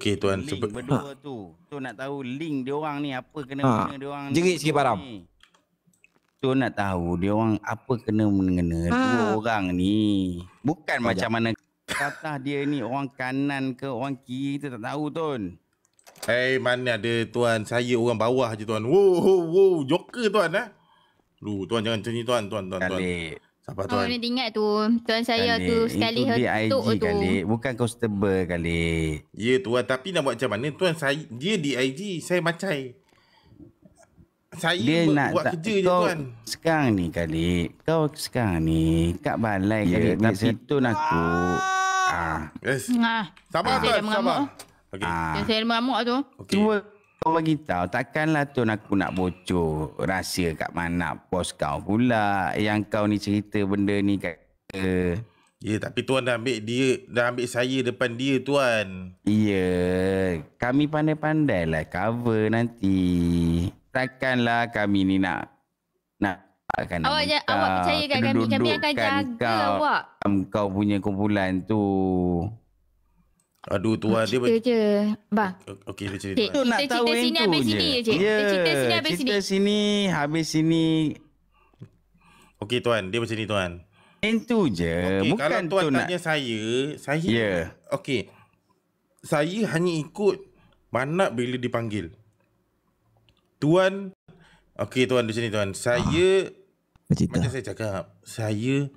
Okey tuan, Link berdua tu. Tu nak tahu link dia orang ni apa kena mengena dia orang ni. Jerit sikit Param. Tu nak tahu dia orang apa kena mengena dua orang ni. Bukan macam mana kata dia ni orang kanan ke orang kiri tu tak tahu Tun. Mana ada tuan, saya orang bawah je tuan. Wow, joker tuan tuan jangan macam ni tuan. Kalik. Sabar tuan. Ni ingat tu, tuan saya Kalik. tu sekali itu dia IG tu. Kalik, bukan constable Kalik. Ya tuan, tapi nak buat macam mana tuan? Dia di IG, saya macai. Saya Dia nak buat kerja je tuan. Sekarang ni Kalik, kau sekarang ni kat balai Kalik, tapi Tun aku. Yes. Nah. Sabar tuan, Dia mengamuk. Okey. Yang saya mengamuk tu. Okey. Cuba kau bagi tahu, takkanlah Tun aku nak bocor rahsia kat mana bos kau pula yang kau ni cerita benda ni kat Ya, tapi tuan dah ambil saya depan dia tuan. Ya, kami pandai-pandai lah cover nanti. Takkanlah kami ni nak akan Awak percaya kat kami akan jaga awak. Kau punya kumpulan tu. Aduh tuan, dia Cerita je. Bang. Okey, dia cerita Cik, tuan. kita cerita sini habis sini je, Cik. Kita cerita sini habis sini. Cerita sini habis sini. Okey tuan, dia macam ni tuan. Itu je. Okey, Bukan kalau tuan tu tanya saya Ya. okey. Saya hanya ikut Manap bila dipanggil. Tuan, okey tuan, di sini tuan. Saya macam saya cakap, saya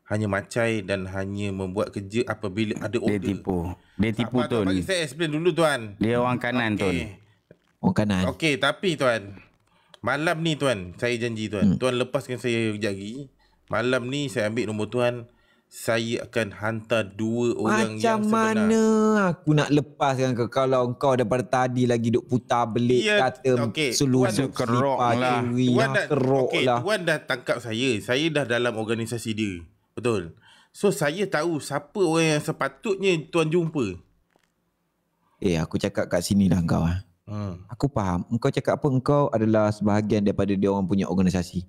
hanya macai dan hanya membuat kerja apabila ada order. Dia tipu Tuan. Tun. Bagi saya explain dulu tuan. Dia orang kanan Tun. Orang kanan. Okey, tapi tuan, malam ni tuan, saya janji tuan. Tuan lepaskan saya kejap lagi. Malam ni saya ambil nombor tuan. Saya akan hantar 2 orang yang Macam sebenar. mana aku nak lepaskan kau kalau kau daripada tadi lagi duk putar belit kata seluruh kerok lah. Kerok lah. Tuan dah tangkap saya. Saya dah dalam organisasi dia. Betul. So saya tahu siapa orang yang sepatutnya tuan jumpa. Aku cakap kat sini dah kau. Aku faham. Engkau cakap apa, engkau adalah sebahagian daripada dia orang punya organisasi.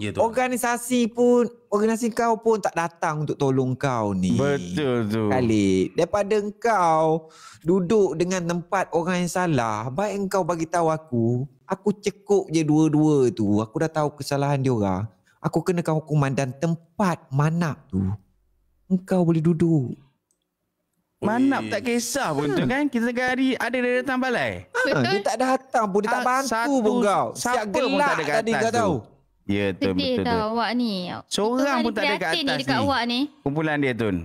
Ya tuan. Organisasi kau pun tak datang untuk tolong kau ni. Betul tu. Khalid, daripada engkau duduk dengan tempat orang yang salah, baik engkau bagi tahu aku cekuk je dua-dua tu. Aku dah tahu kesalahan dia orang. Aku kenakan hukuman dan tempat Manap tu engkau boleh duduk. Manap tak kisah pun tu kan. Kita hari ada dia datang balai. Dia tak datang pun, dia tak bantu pun kau. Siap siapa pun gelak tak ada kat tadi atas kau tahu. Ya betul Sedih betul. tau awak ni. Seorang pun tak ada kat Prihatin atas ni dekat awak ni. Kumpulan dia Tun.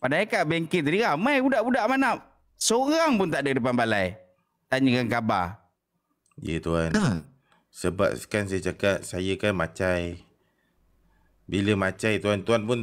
Padahal kat bengkel tadi ramai budak-budak Manap. Seorang pun tak ada depan balai. Tanyakan khabar. Ya tuan. Sebab kan saya cakap saya kan macai. Bila macai tuan pun